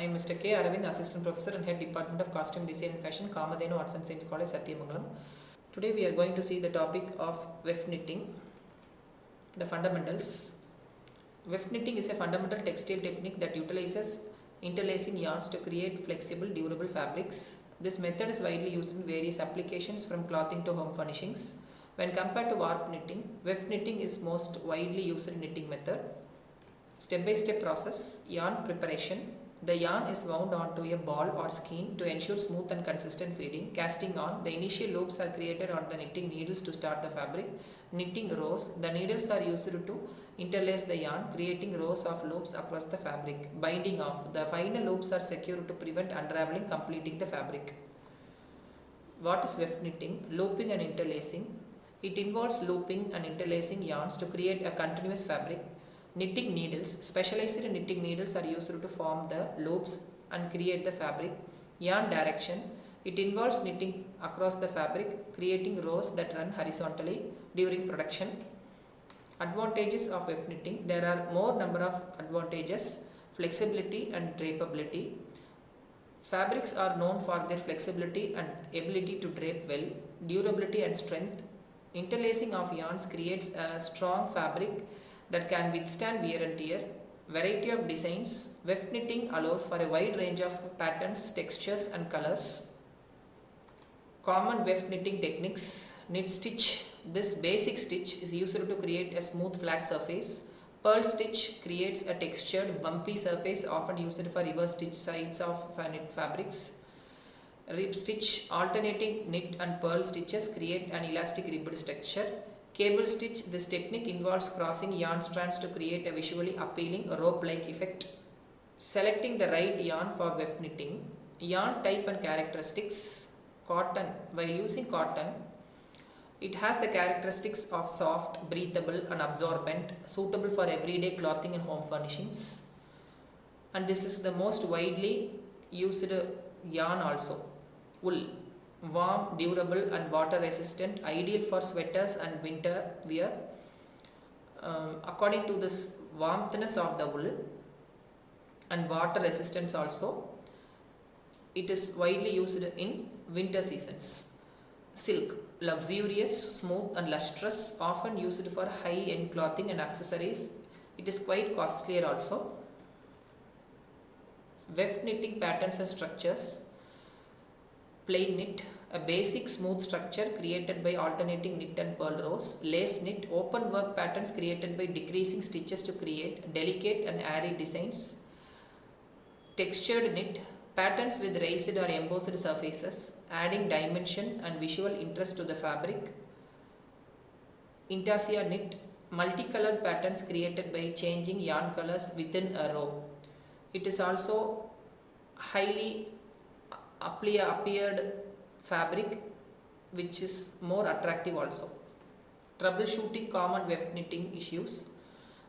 I am Mr. K. Aravind, Assistant Professor and Head Department of Costume Design and Fashion, Kamadhenu Arts and Science College, Satyamangalam. Today we are going to see the topic of weft knitting, the fundamentals. Weft knitting is a fundamental textile technique that utilizes interlacing yarns to create flexible, durable fabrics. This method is widely used in various applications from clothing to home furnishings. When compared to warp knitting, weft knitting is most widely used knitting method. Step-by-step process. Yarn preparation. The yarn is wound onto a ball or skein to ensure smooth and consistent feeding. Casting on. The initial loops are created on the knitting needles to start the fabric. Knitting rows. The needles are used to interlace the yarn, creating rows of loops across the fabric. Binding off. The final loops are secured to prevent unraveling, completing the fabric. What is weft knitting? Looping and interlacing. It involves looping and interlacing yarns to create a continuous fabric. Knitting needles. Specialized knitting needles are used to form the loops and create the fabric. Yarn direction. It involves knitting across the fabric, creating rows that run horizontally during production. Advantages of weft knitting. There are more number of advantages: flexibility and drapeability. Fabrics are known for their flexibility and ability to drape well. Durability and strength. Interlacing of yarns creates a strong fabric that can withstand wear and tear. Variety of designs. Weft knitting allows for a wide range of patterns, textures and colors. Common weft knitting techniques. Knit stitch. This basic stitch is used to create a smooth flat surface. Purl stitch creates a textured bumpy surface often used for reverse stitch sides of knit fabrics. Rib stitch. Alternating knit and purl stitches create an elastic ribbed structure. Cable stitch. This technique involves crossing yarn strands to create a visually appealing rope-like effect. Selecting the right yarn for weft knitting. Yarn type and characteristics. Cotton. While using cotton, it has the characteristics of soft, breathable and absorbent, suitable for everyday clothing and home furnishings. And this is the most widely used yarn also. Wool. Warm, durable and water resistant, ideal for sweaters and winter wear. According to this warmthness of the wool and water resistance also, it is widely used in winter seasons. Silk. Luxurious, smooth and lustrous, often used for high-end clothing and accessories. It is quite costlier also. Weft knitting patterns and structures. Plain knit, a basic smooth structure created by alternating knit and purl rows. Lace knit, open work patterns created by decreasing stitches to create delicate and airy designs. Textured knit, patterns with raised or embossed surfaces, adding dimension and visual interest to the fabric. Intarsia knit, multicolored patterns created by changing yarn colors within a row. It is also highly appeared fabric which is more attractive also. Troubleshooting common weft knitting issues.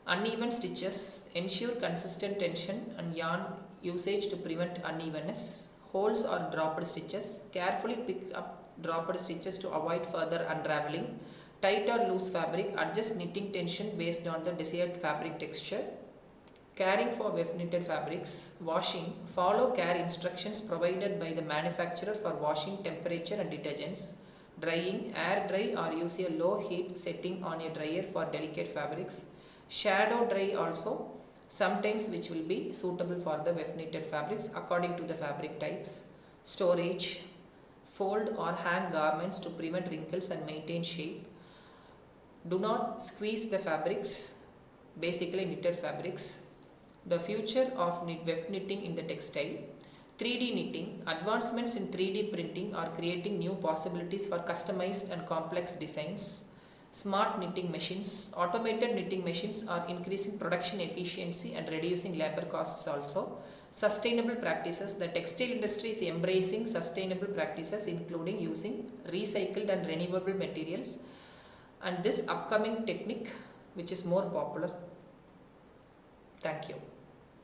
Uneven stitches. Ensure consistent tension and yarn usage to prevent unevenness. Holes or dropped stitches. Carefully pick up dropped stitches to avoid further unraveling. Tight or loose fabric. Adjust knitting tension based on the desired fabric texture. Caring for weft knitted fabrics. Washing. Follow care instructions provided by the manufacturer for washing temperature and detergents. Drying. Air dry or use a low heat setting on a dryer for delicate fabrics. Shadow dry also, sometimes, which will be suitable for the weft knitted fabrics according to the fabric types. Storage. Fold or hang garments to prevent wrinkles and maintain shape. Do not squeeze the fabrics, basically knitted fabrics. The future of weft knitting in the textile. 3D knitting. Advancements in 3D printing are creating new possibilities for customized and complex designs. Smart knitting machines. Automated knitting machines are increasing production efficiency and reducing labor costs also. Sustainable practices. The textile industry is embracing sustainable practices including using recycled and renewable materials, and this upcoming technique which is more popular. Thank you.